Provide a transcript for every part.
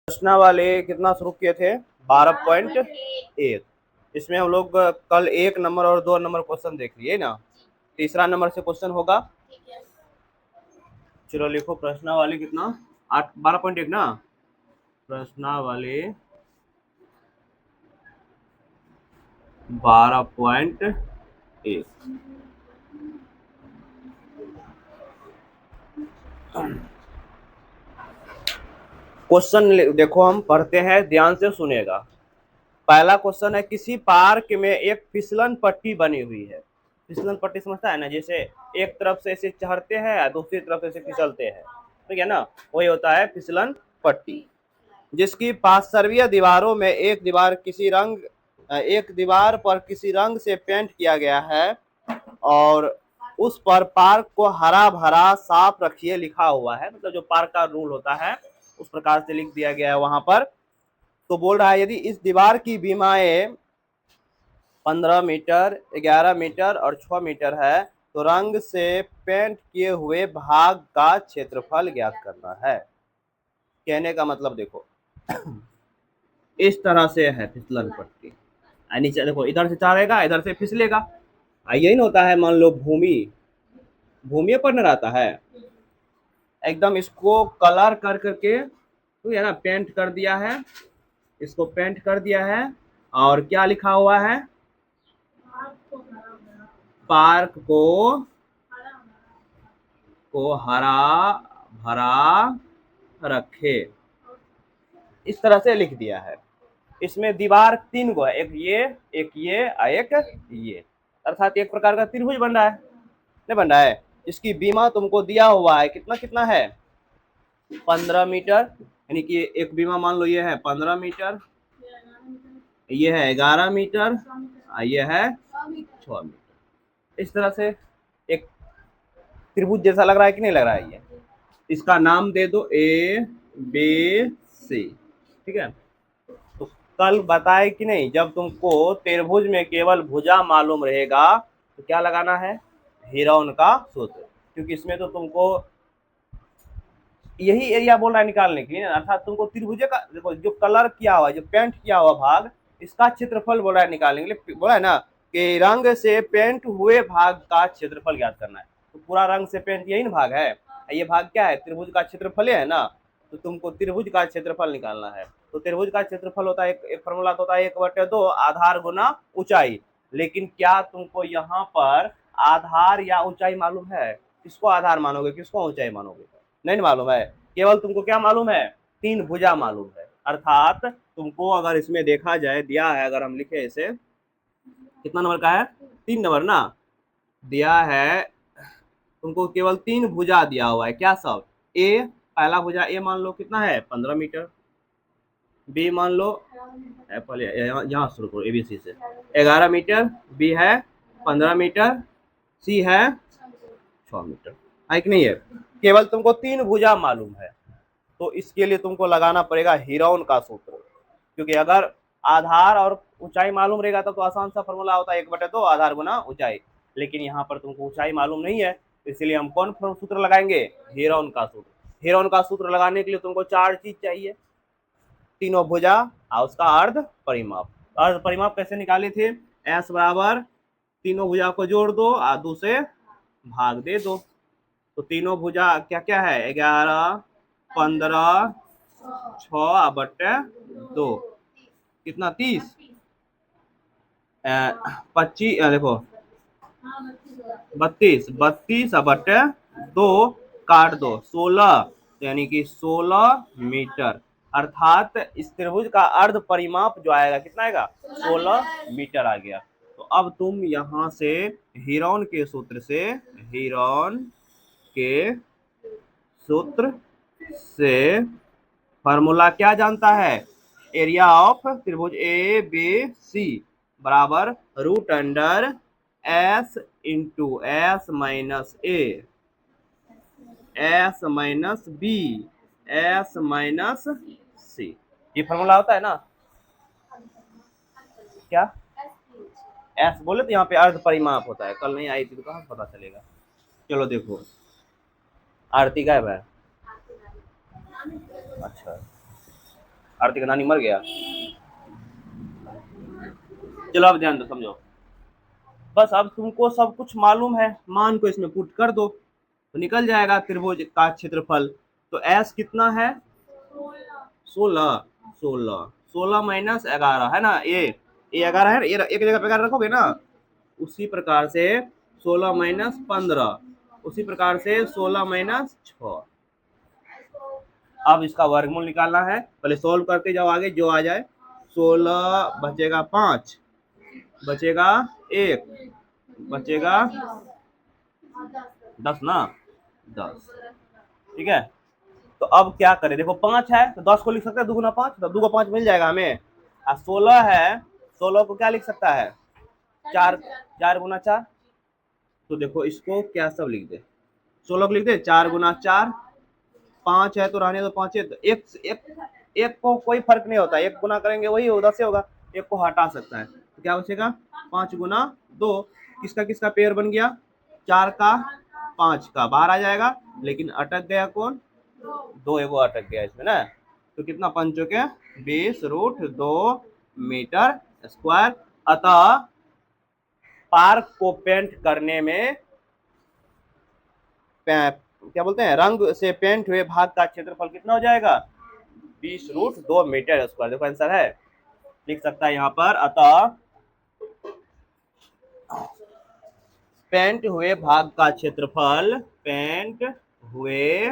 प्रश्न वाले कितना शुरू किए थे 12.1। इसमें हम लोग कल 1 नंबर और 2 नंबर क्वेश्चन देख लिए ना, तीसरा नंबर से क्वेश्चन होगा। चलो लिखो प्रश्न वाले कितना 12.1 ना, प्रश्न वाले 12.1। क्वेश्चन देखो, हम पढ़ते हैं, ध्यान से सुनेगा। पहला क्वेश्चन है, किसी पार्क में एक फिसलन पट्टी बनी हुई है। फिसलन पट्टी समझता है ना, जैसे एक तरफ से ऐसे चढ़ते हैं, दूसरी तरफ से ऐसे फिसलते हैं, ठीक है ना, वही होता है फिसलन पट्टी। जिसकी पार्श्वीय दीवारों में एक दीवार पर किसी रंग से पेंट किया गया है और उस पर पार्क को हरा भरा साफ रखिए लिखा हुआ है। मतलब जो पार्क का रूल होता है उस प्रकार से लिख दिया गया है वहां पर। तो बोल रहा है, यदि इस दीवार की बीमाएं 15 मीटर, 11 मीटर और 6 मीटर है तो रंग से पेंट किए हुए भाग का क्षेत्रफल ज्ञात करना है। कहने का मतलब देखो, इस तरह से है फिसलन पट्टी। नीचे देखो, इधर से चढ़ेगा, इधर से फिसलेगा। यही ना होता है, मान लो भूमि भूमि पर न रहता है, एकदम इसको कलर कर करके, तो है ना, पेंट कर दिया है, इसको पेंट कर दिया है। और क्या लिखा हुआ है, पार्क को हरा भरा रखे, इस तरह से लिख दिया है। इसमें दीवार 3 गो है, एक ये एक ये, अर्थात एक प्रकार का त्रिभुज बन रहा है, नहीं बन रहा है। इसकी बीमा तुमको दिया हुआ है, कितना कितना है, 15 मीटर, यानी कि एक बीमा मान लो ये है 15 मीटर, ये है 11 मीटर, ये है 6 मीटर। इस तरह से एक त्रिभुज जैसा लग रहा है कि नहीं लग रहा है। ये इसका नाम दे दो ए बी सी, ठीक है। तो कल बताए कि नहीं, जब तुमको त्रिभुज में केवल भुजा मालूम रहेगा तो क्या लगाना है, हीरोन का सूत्र। क्योंकि इसमें तो तुमको यही एरिया बोल रहा है निकालने के लिए, अर्थात तुमको त्रिभुज का देखो, जो कलर किया हुआ, जो पेंट किया हुआ भाग, इसका क्षेत्रफल बोल रहा है निकालने के लिए। बोला है ना कि रंग से पेंट हुए भाग का क्षेत्रफल ज्ञात करना है। तो पूरा रंग से पेंट यही ना भाग है, ये भाग क्या है, त्रिभुज का क्षेत्रफल है ना। तो तुमको त्रिभुज का क्षेत्रफल निकालना है। तो त्रिभुज का क्षेत्रफल होता है, एक फॉर्मूला होता है 1/2 आधार गुना ऊंचाई। लेकिन क्या तुमको यहाँ पर आधार या ऊंचाई मालूम है? किसको आधार मानोगे, किसको ऊंचाई मानोगे? नहीं मालूम है। केवल तुमको क्या मालूम है, 3 भुजा मालूम है। अर्थात तुमको अगर इसमें देखा जाए, दिया है, अगर हम लिखे इसे, कितना नंबर का है, 3 नंबर ना दिया है तुमको, केवल 3 भुजा दिया हुआ है। क्या सब, ए, पहला भुजा ए मान लो कितना है 15 मीटर, बी मान लो, पहले यहाँ शुरू करो एबीसी से, 11 मीटर, बी है 15 मीटर, सी है 6 मीटर, है कि नहीं है। केवल तुमको 3 भुजा मालूम है, तो इसके लिए तुमको लगाना पड़ेगा हीरोन का सूत्र। क्योंकि अगर आधार और ऊंचाई मालूम रहेगा तो आसान सा फॉर्मूला होता है 1/2 आधार गुना ऊंचाई। लेकिन यहाँ पर तुमको ऊंचाई मालूम नहीं है, इसलिए हम कौन सूत्र लगाएंगे, हीरोन का सूत्र। हीरोन का सूत्र लगाने के लिए तुमको 4 चीज चाहिए, तीनों भुजा और उसका अर्ध परिमाप। अर्ध परिमाप कैसे निकाले थे, एस बराबर तीनों भुजा को जोड़ दो और 2 से भाग दे दो। तो तीनों भुजा क्या क्या है, 11, 15, 6/2, कितना 30, 25, देखो 32/2 काट दो 16, यानी कि 16 मीटर। अर्थात इस त्रिभुज का अर्ध परिमाप जो आएगा कितना आएगा, 16 मीटर आ गया। तो अब तुम यहां से हीरोन के सूत्र से, हीरोन के सूत्र से फार्मूला क्या जानता है, एरिया ऑफ त्रिभुज ए बी सी बराबर root under S into S minus A, S minus B, S minus C. ये फॉर्मूला होता है ना, क्या एस बोले तो यहाँ पे अर्ध परिमाप होता है। कल नहीं आई थी तो कहाँ पता चलेगा। चलो देखो, आरती गायब है, अच्छा आरती का नानी मर गया। चलो अब ध्यान दो, समझो। बस अब तुमको सब कुछ मालूम है, मान को इसमें पुट कर दो तो निकल जाएगा त्रिभुज का क्षेत्रफल। तो एस कितना है? 16। 16 माइनस 11 है ना, ये 11 है, ये एक जगह पे 11 रखोगे ना, उसी प्रकार से 16 माइनस 15, उसी प्रकार से 16 माइनस 6। अब इसका वर्गमूल निकालना है, पहले सोल्व करते जाओ आगे, जो आ जाए। 16 बचेगा 5, बचेगा 1, बचेगा 10 ना, 10। ठीक है, तो अब क्या करें, देखो 5 है तो 10 को लिख सकते हैं 2 गुना 5, तो 2 को 5 मिल जाएगा हमें। और 16 है, 16 को क्या लिख सकता है? 4, 4 गुना 4। तो देखो इसको क्या सब लिख दे, 16 को लिख दे 4 गुना 4, 5 है तो रहने दो 5 है, तो एक को कोई फर्क नहीं होता, एक गुना करेंगे वही 10 से होगा, एक को हटा सकता है, तो क्या बचेगा? 5 गुना 2। किसका किसका पेयर बन गया? 4 का 5 का बाहर आ जाएगा, लेकिन अटक गया कौन? 2 एगो अटक गया इसमें ना। तो कितना, 5 के 20√2 मीटर स्क्वायर। अतः पार्क को पेंट करने में क्या बोलते हैं, रंग से पेंट हुए भाग का क्षेत्रफल कितना हो जाएगा? 20√2 मीटर स्क्वायर। देखो आंसर है, लिख सकता है यहाँ पर। अतः पेंट हुए भाग का क्षेत्रफल, पेंट हुए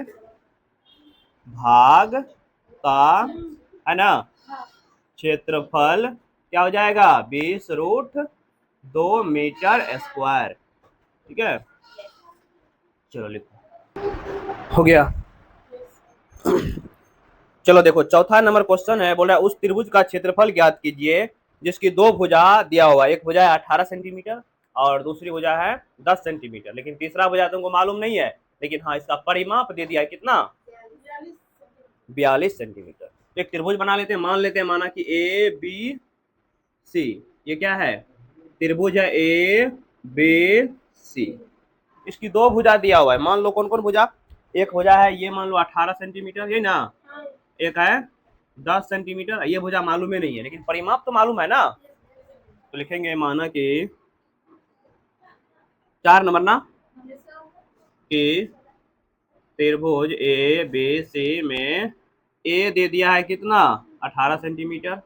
भाग का, है ना, क्षेत्रफल क्या हो जाएगा? 20√2 मीटर स्क्वायर। ठीक है, चलो लिखो, हो गया। चलो देखो चौथा नंबर क्वेश्चन है, बोल रहा है उस त्रिभुज का क्षेत्रफल ज्ञात कीजिए जिसकी दो भुजा दिया हुआ, एक भुजा है 18 सेंटीमीटर और दूसरी भुजा है 10 सेंटीमीटर, लेकिन तीसरा भुजा तुमको मालूम नहीं है, लेकिन हाँ इसका परिमाप दे दिया है कितना? 42 सेंटीमीटर। तो एक त्रिभुज बना लेते हैं, मान लेते हैं, माना कि ए बी सी, ये क्या है? त्रिभुज है ए बी सी, इसकी दो भुजा दिया हुआ है, मान लो कौन कौन भुजा? एक भुजा है ये, मान लो 18 सेंटीमीटर, ये ना, एक है 10 सेंटीमीटर, ये भुजा मालूम ही नहीं है, लेकिन परिमाप तो मालूम है ना। तो लिखेंगे माना कि 4 नंबर ना, कि त्रिभुज ए बी सी में ए दे दिया है कितना? 18 सेंटीमीटर,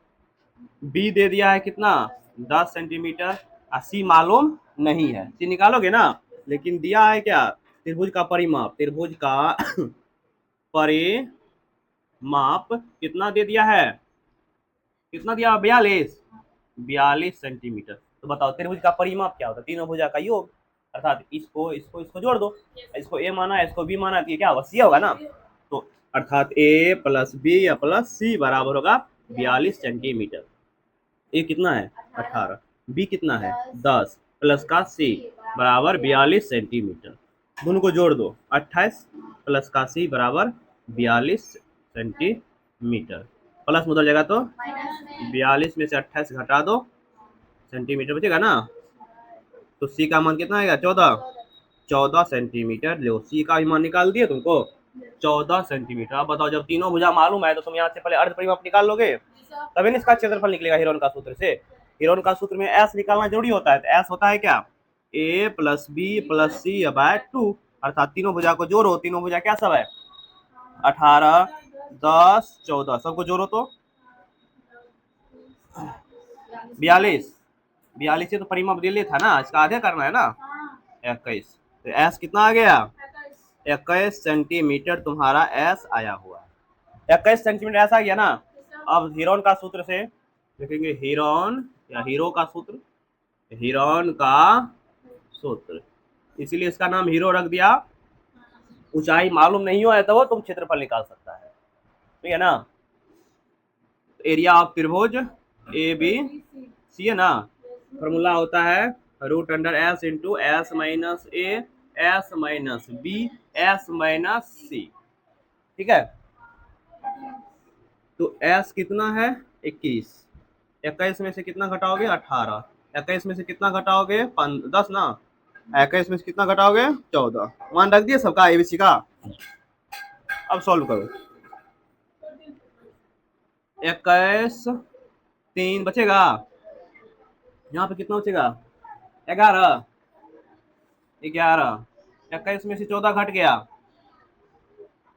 बी दे दिया है कितना? 10 सेंटीमीटर, और सी मालूम नहीं है, सी निकालोगे ना, लेकिन दिया है क्या? त्रिभुज का परिमाप, त्रिभुज का परिमाप कितना दे दिया है? कितना दिया? 42 सेंटीमीटर। तो बताओ त्रिभुज का परिमाप क्या होता है? तीनों भुजा का योग, अर्थात इसको इसको इसको जोड़ दो, इसको ए माना है, इसको बी माना है, तो ये क्या होगा? सी होगा ना। तो अर्थात ए प्लस बी या प्लस सी बराबर होगा 42 सेंटीमीटर। ए कितना है? 18, बी कितना है? 10, प्लस का सी बराबर 42 सेंटीमीटर। दोनों को जोड़ दो, 28 प्लस का सी बराबर 42 सेंटीमीटर। प्लस में उधर जगह तो 42 में से 28 घटा दो, सेंटीमीटर बचेगा ना। तो सी का मान कितना आएगा? 14 सेंटीमीटर। लो सी का भी मान निकाल दिए तुमको, 14 सेंटीमीटर। अब बताओ, जब तीनों भुजा मालूम है तो तुम यहाँ से पहले अर्ध परिमाप निकाल लोगे, तभी इसका क्षेत्रफल निकलेगा हीरोन का सूत्र से। हीरोन का सूत्र में एस निकालना जरूरी होता है, तो एस होता है क्या? ए प्लस बी प्लस सी बाय 2, अर्थात तीनों भुजा को जोड़ो, तीनों भुजा क्या सब है? 18, 10, 14, सबको जोड़ो तो 42। 42 से तो परिमाप दे लिया था ना, इसका आधे करना है ना, 21। तो एस कितना आ गया? 21 सेंटीमीटर तुम्हारा एस आया हुआ है। 21 सेंटीमीटर ऐसा गया ना। अब हीरोन का सूत्र से लिखेंगे, हीरोन या हीरो का सूत्र, हीरोन का सूत्र, इसीलिए इसका नाम हीरो रख दिया। ऊंचाई मालूम नहीं हो तो वो तुम क्षेत्रफल निकाल सकता है, ठीक है ना। एरिया ऑफ त्रिभुज ए बी सी है ना, फॉर्मूला होता है √S into S minus A S minus B S minus C, ठीक है। तो एस कितना है? 21, 21 में से कितना घटाओगे? 18, 21 में से कितना घटाओगे? 10 ना, 21 में से कितना घटाओगे? 14। मान रख दिए सबका एबीसी का। अब सॉल्व करो, 21 3 बचेगा, यहाँ पे कितना बचेगा 11 11, 21 में से 14 घट गया,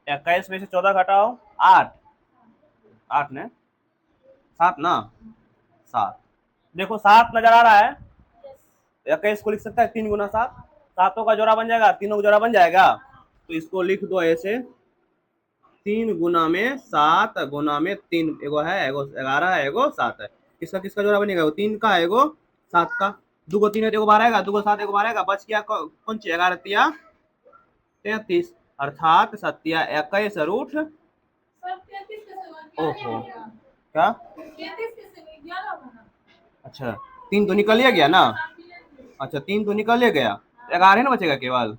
21 में से 14 घटाओ 8, 8 ने 7 ना 7, देखो 7 नजर आ रहा है, 21 को लिख सकता है 3 गुना 7, सातों का जोड़ा बन जाएगा, तीनों का जोड़ा बन जाएगा, तो इसको लिख दो ऐसे 3 गुना में 7 गुना में 3, एगो है एगो 11 है एगो 7 है, किसका किसका जोड़ा बनेगा, 3 का एगो 7 का, 2 को 3 है एगो 12 आएगा, 2 को 7 एगो 12 आएगा, बच गया कौन सी 11 तिया 33, अर्थात 21 रूट, ओहो क्या, अच्छा 3 तो निकल गया ना, अच्छा 3 तो निकल गया, 11 ना बचेगा केवल,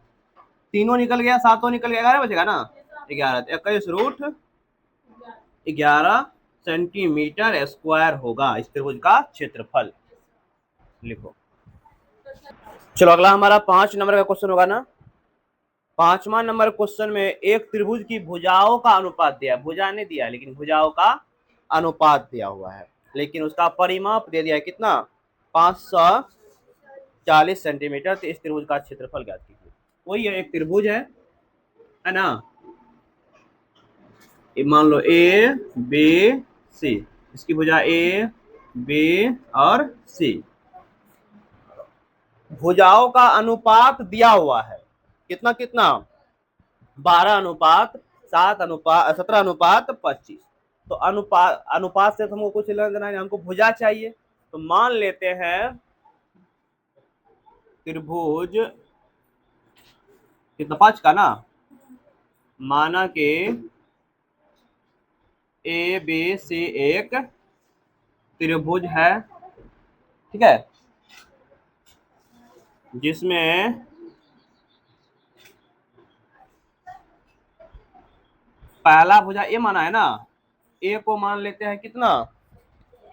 तीनों निकल गया, सातों निकल गया, 11 बचेगा ना, 11, 21 रूट 11 सेंटीमीटर स्क्वायर होगा इस त्रिभुज का क्षेत्रफल, लिखो। चलो अगला हमारा 5 नंबर का क्वेश्चन होगा ना, 5वां नंबर क्वेश्चन में एक त्रिभुज की भुजाओं का अनुपात दिया, भुजा नहीं दिया लेकिन भुजाओं का अनुपात दिया हुआ है, लेकिन उसका परिमाप दे दिया है कितना 540 सेंटीमीटर, तो इस त्रिभुज का क्षेत्रफल ज्ञात कीजिए। वही है, एक त्रिभुज है ना, मान लो ए बी सी, इसकी भुजा ए बी और सी, भुजाओं का अनुपात दिया हुआ है कितना कितना 12 अनुपात 7 अनुपात 17 अनुपात 25, तो अनुपात से हमको कुछ लेना देना है, हमको भुजा चाहिए, तो मान लेते हैं त्रिभुज कितना 5 का ना, माना कि ए बी सी एक त्रिभुज है, ठीक है, जिसमें पहला भुजा ए माना है ना, ए को मान लेते हैं कितना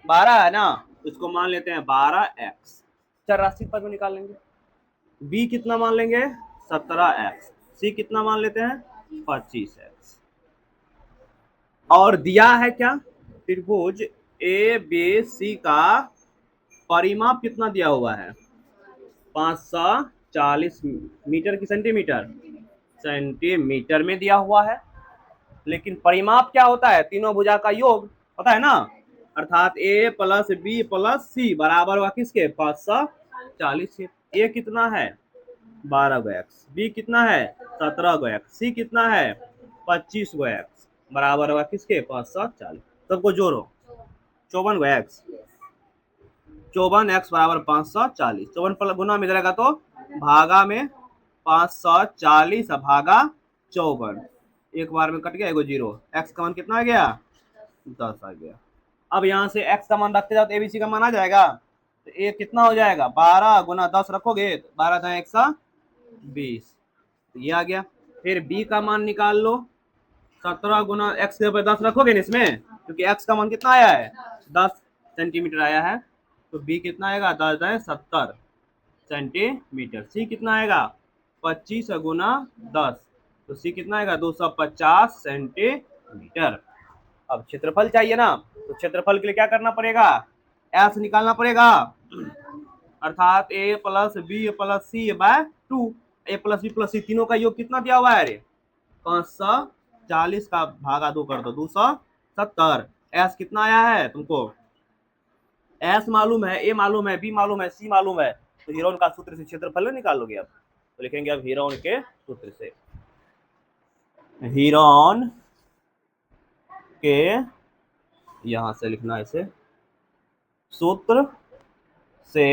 12 है ना, उसको मान लेते हैं 12x, चर पद में निकाल लेंगे, बी कितना मान लेंगे 17x, सी कितना मान लेते हैं 25x, और दिया है क्या त्रिभुज ए बी सी का परिमाप कितना दिया हुआ है 540 मीटर की सेंटीमीटर, सेंटीमीटर में दिया हुआ है, लेकिन परिमाप क्या होता है तीनों भुजा का योग होता है ना, अर्थात a प्लस बी प्लस सी बराबर हुआ किसके 540 के, ए कितना है 12 गो एक्स, बी कितना है 17 गो एक्स, सी कितना है 25 गो एक्स, बराबर हुआ किसके 540, सबको जोड़ो 54 गो एक्स, 54 एक्स बराबर 540, 54 पर गुना में जाएगा तो भागा में 540 भागा 54, एक बार में कट गया एगो जीरो, एक्स का मान कितना आ गया 10 आ गया, अब यहाँ से एक्स का मान रखते जाओ तो एबीसी का मान आ जाएगा, तो ए कितना हो जाएगा 12 गुना 10 रखोगे 12 था 120, ये आ गया, फिर बी का मान निकाल लो, 17 गुना एक्स के ऊपर 10 रखोगे ना इसमें, क्योंकि एक्स का मान कितना आया है 10 सेंटीमीटर आया है, तो बी कितना आएगा 10 है 70 सेंटीमीटर, सी कितना आएगा 25 गुना 10, तो सी कितना आएगा 250 सेंटीमीटर। अब क्षेत्रफल चाहिए ना, तो क्षेत्रफल के लिए क्या करना पड़ेगा एस निकालना पड़ेगा, अर्थात ए प्लस बी प्लस सी बाय 2, ए प्लस बी प्लस सी तीनों का योग कितना दिया हुआ है रे 540 का भागा 2 कर दो 270, एस कितना आया है तुमको, एस मालूम है, ए मालूम है, बी मालूम है, सी मालूम है, तो हीरोन का सूत्र से क्षेत्रफल निकालोगे, अब तो लिखेंगे अब हीरोन के सूत्र से, हीरोन के यहां से लिखना इसे, सूत्र से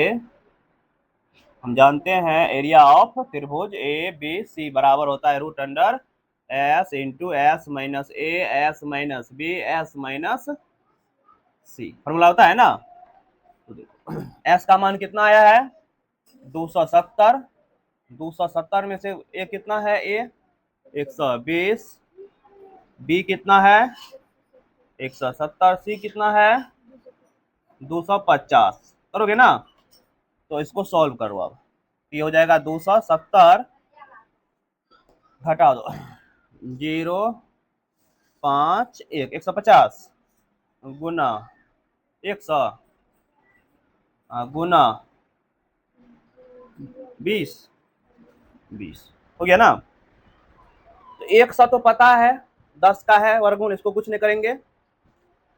हम जानते हैं एरिया ऑफ त्रिभुज ए बी सी बराबर होता है root under S into S minus A S minus B S minus C, formula होता है ना, तो देखो एस का मान कितना आया है 270, 270 में से ए कितना है ए 120, बी कितना है 170, सी कितना है 250, करोगे ना, तो इसको सॉल्व करो, अब ये हो जाएगा 270 घटा दो 0 5 1 150, गुना 100 गुना 20 20 हो गया ना। तो 100 तो पता है 10 का है वर्गमूल, इसको कुछ नहीं करेंगे।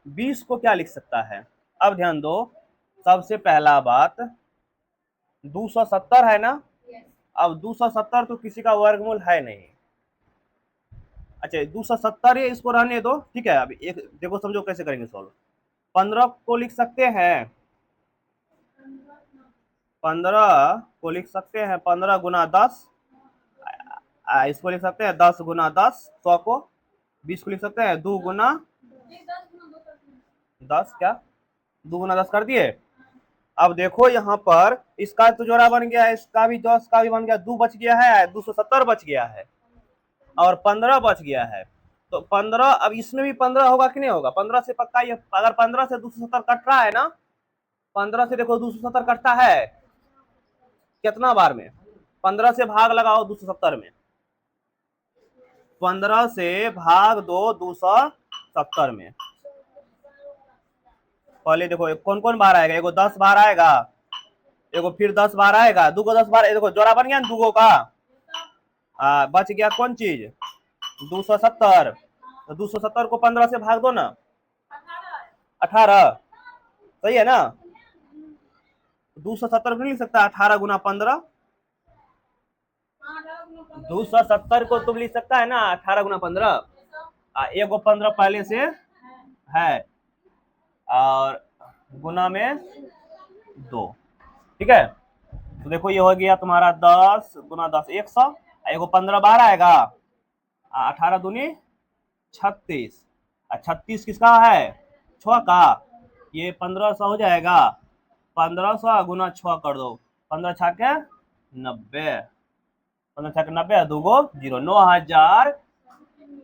20 को क्या लिख सकता है? अब ध्यान दो, सबसे पहला बात 270 है ना। अब 270 तो किसी का वर्गमूल है नहीं। अच्छा 270 है, इसको रहने दो, ठीक है। अभी एक देखो समझो कैसे करेंगे सॉल्व। 15 को लिख सकते हैं, 15 को लिख सकते हैं 15 गुना 10, इसको लिख सकते हैं 10 गुना 10, 100 को 20 को लिख सकते हैं 2 गुना 10, क्या 2 गुना 10 कर दिए। अब देखो यहाँ पर इसका तो जोड़ा बन गया है, इसका भी 10 का भी बन गया, 2 बच गया है, 270 बच गया है और 15 बच गया है। तो 15, अब इसमें भी 15 होगा कि नहीं होगा? 15 से पक्का ये, अगर 15 से 270 कट रहा है ना, 15 से देखो 270 कटता है कितना बार में? 15 से भाग लगाओ 270 में, 15 से भाग दो 270 में। पहले देखो कौन कौन बार आएगा, एगो 10 बार आएगा, एगो फिर 10 बार आएगा, 2 को 10 बार, देखो जोड़ा बन गया ना 2 का। बच गया कौन चीज? 270। तो 270 को 15 से भाग दो ना, 18, सही है ना। 270 नहीं लिख सकता 18 गुना 15, 270 को तुम लिख सकता है ना 18 गुना 15। एगो 15 पहले से है और गुना में 2, ठीक है। तो देखो ये हो गया तुम्हारा 10 गुना 10 100, एगो 15 बार आएगा, 18 दूनी 36, 36 किसका है? 6 का। ये 1500 हो जाएगा, 1500 गुना 6 कर दो, 15 छाके 90, 15 छाके 90, 2 गो 0, 9000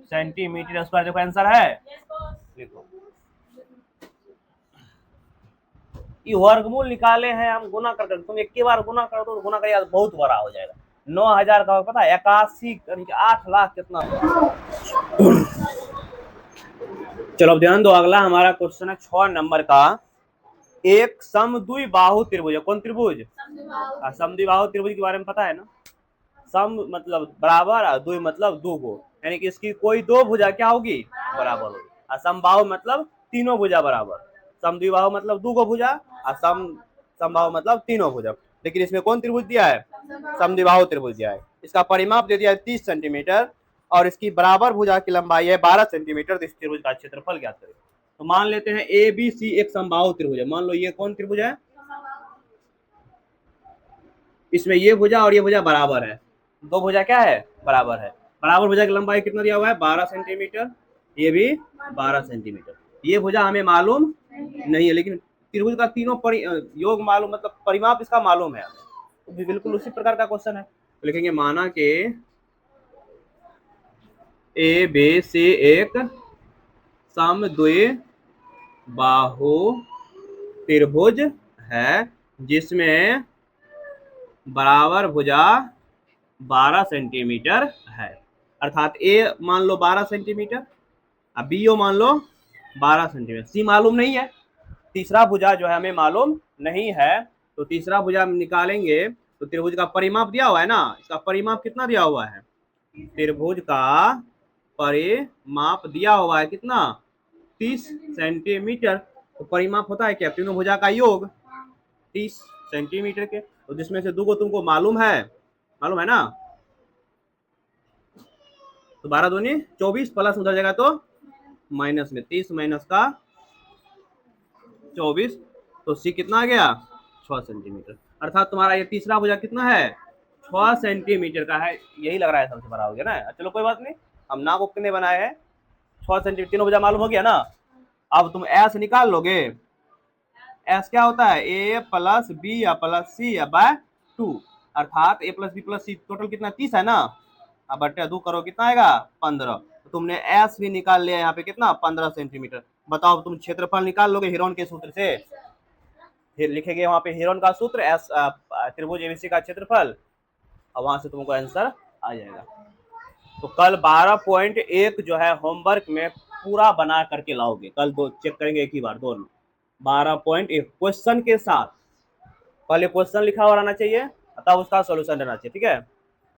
सेंटीमीटर स्क्वायर देखो आंसर है। देखो ये वर्गमूल निकाले हैं हम गुना कर, तुम एक बार गुना कर दो तो गुना का बहुत बड़ा हो जाएगा। 9000 का पता है 81 8 लाख कितना। चलो अब ध्यान दो, अगला हमारा क्वेश्चन है 6 नंबर का। एक समद्विबाहु त्रिभुज है, कौन त्रिभुज? समद्विबाहु त्रिभुज के बारे में पता है ना। सम मतलब बराबर और द्वि मतलब दो गो, यानी कि इसकी कोई दो भुजा क्या होगी? बराबर होगी। और समबाहु मतलब तीनों भुजा बराबर। समद्विबाहु मतलब दो गो भुजा और समबाहु मतलब तीनों भुजा। लेकिन इसमें कौन त्रिभुज दिया है? समद्विबाहु त्रिभुज दिया है। इसका परिमाप दे दिया है 30 सेंटीमीटर और इसकी बराबर भुजा की लंबाई है 12 सेंटीमीटर। तो इस त्रिभुज का क्षेत्रफल ज्ञात करें। तो मान लेते हैं ए बी सी एक समबाहु त्रिभुज है। मान लो ये कौन त्रिभुज है? इसमें ये भुजा और ये भुजा बराबर है, दो भुजा क्या है? बराबर है। बराबर भुजा की लंबाई कितना दिया हुआ है? 12 सेंटीमीटर, ये भी 12 सेंटीमीटर। ये भुजा हमें मालूम नहीं है, लेकिन त्रिभुज का तीनों योग मालूम, मतलब परिमाप इसका मालूम है। तो बिल्कुल उसी प्रकार का क्वेश्चन है। तो लिखेंगे माना कि ए बी सी एक समद्विबाहु त्रिभुज है जिसमें बराबर भुजा 12 सेंटीमीटर है। अर्थात ए मान लो 12 सेंटीमीटर, अब बी ओ मान लो 12 सेंटीमीटर, सी मालूम नहीं है, तीसरा भुजा जो है हमें मालूम नहीं है। तो तीसरा भुजा हम निकालेंगे तो त्रिभुज का परिमाप दिया हुआ है ना, इसका परिमाप कितना दिया हुआ है? त्रिभुज का परिमाप दिया हुआ है कितना? 30 सेंटीमीटर। तो परिमाप होता है क्या? तीनों भुजा का योग 30 सेंटीमीटर के। तो जिसमें से दो को तुमको मालूम है ना। तो 12 दूनी 24, प्लस उधर जाएगा तो माइनस में 30 माइनस का 24, तो सी कितना आ गया? 6 सेंटीमीटर। अर्थात तुम्हारा ये तीसरा भुजा कितना है? 6 सेंटीमीटर का है। यही लग रहा है सबसे बड़ा हो गया ना। चलो कोई बात नहीं, हम नाम कितने बनाए हैं? 6 सेंटीमीटर, तीनों भुजा मालूम हो गया ना। अब तुम एस निकाल लोगे। एस क्या होता है? ए प्लस बी या प्लस सी या बाय 2, अर्थात ए प्लस बी प्लस सी टोटल कितना? 30 है ना। अब बटे 2 करो कितना आएगा? 15। तो तुमने एस भी निकाल लिया यहाँ पे कितना? 15 सेंटीमीटर। बताओ तुम क्षेत्रफल निकाल लोगे हिरोन के सूत्र से। फिर लिखेंगे वहां पे हिरोन का सूत्र, एस त्रिभुज एबीसी का क्षेत्रफल, और वहां से तुमको आंसर आ जाएगा। तो कल 12.1 जो है होमवर्क में पूरा बना करके लाओगे। कल दो चेक करेंगे एक ही बार दोनों। 12.1 क्वेश्चन के साथ, पहले क्वेश्चन लिखा हुआ रहना चाहिए तब उसका सॉल्यूशन रहना चाहिए, ठीक है।